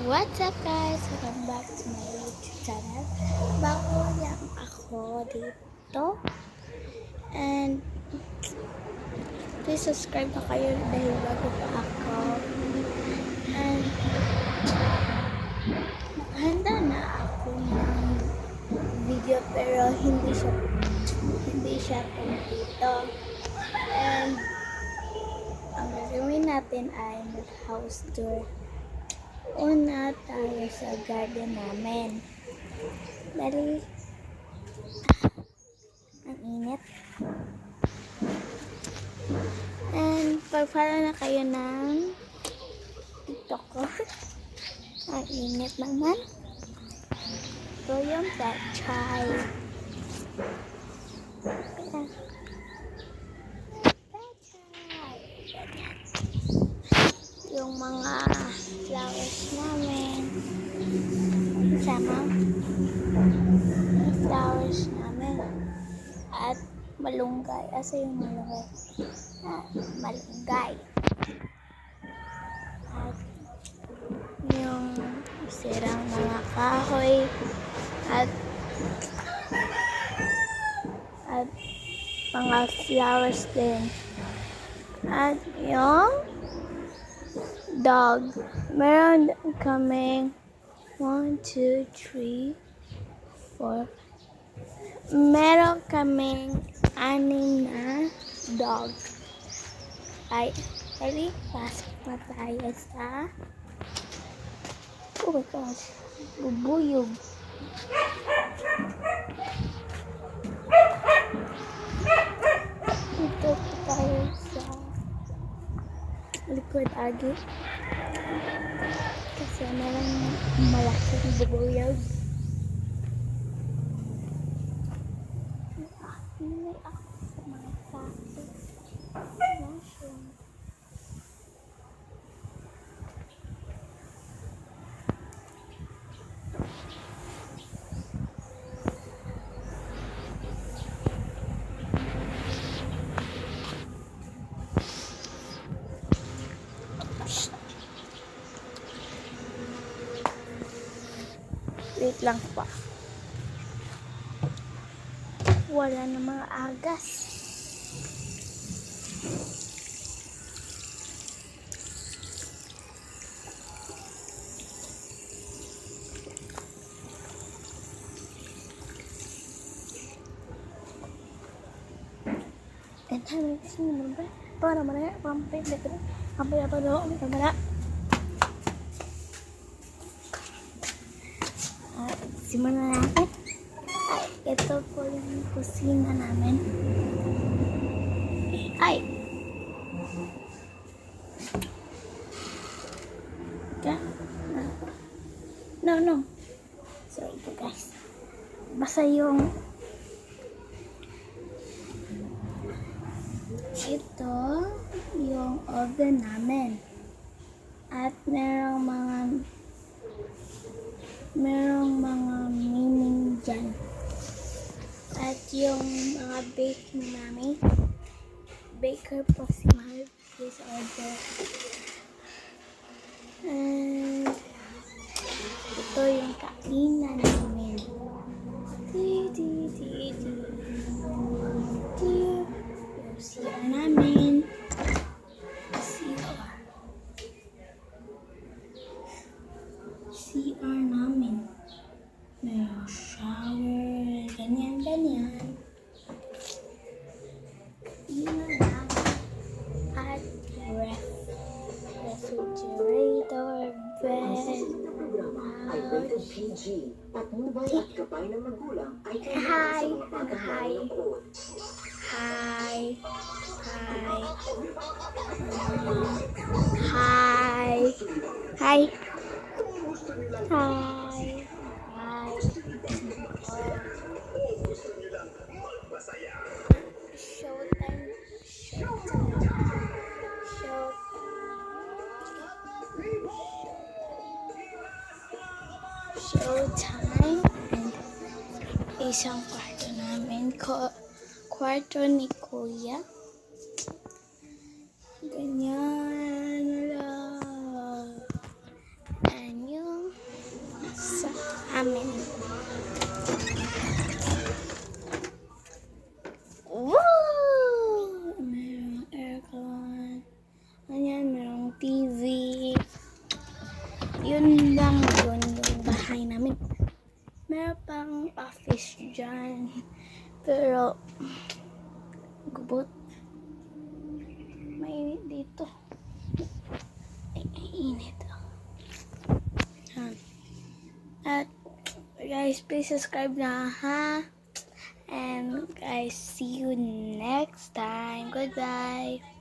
What's up guys? Welcome back to my YouTube channel. Bago lang ako dito. And please subscribe na kayo dahil bago pa ako. And nakahanda na ako ng video pero hindi siya kompleto. And ang gagawin natin ay mag-house tour. Una tayo sa garden namin. Dali. Ang init. And pag-follow na kayo ng TikTok ko. Ang init naman. Ito yung petchay. Petchay. Yung mga flowers namin. Sama. Flowers namin. At malunggay. Asa yung malunggay? Malunggay. At yung sirang mga kahoy. At mga flowers din. At yung dog. Meron kaming 1, 2, 3, 4. Meron kaming 6 na dog. Ay, pasok na tayo sa oh my gosh, bubuyog. Ito po tayo sa likod agi. Kasi meron malaking bubuyog. Hindi ako sa mga sakit. Mushroom. Wait lang pa. Wala na mga agas. And time is number. Para mana sampai dekat. Sampai apa dong? Mana? Simulan natin. Ay, ito po yung kusina namin. Ay! No. Sorry po guys. Basta yung ito yung oven namin. At merong mga mining dyan. At yung mga baking namin. Baker po si Mahal. Please order. And ito yung kainan namin. Yung CR namin. CR namin. May shower. Ganyan. Yun lang. At refrigerator, bed. Hi. Showtime. And isang kwarto namin. Kwarto ni Kuya. Ganyan lang. And yung namin. Woo! Merong aircon. Ayan, merong TV. Yun lang yun yung bahay namin. Meron pang office dyan. Pero, gubot. Mainit dito. Ay, init. At, guys, please subscribe na, ha? And, guys, see you next time. Goodbye.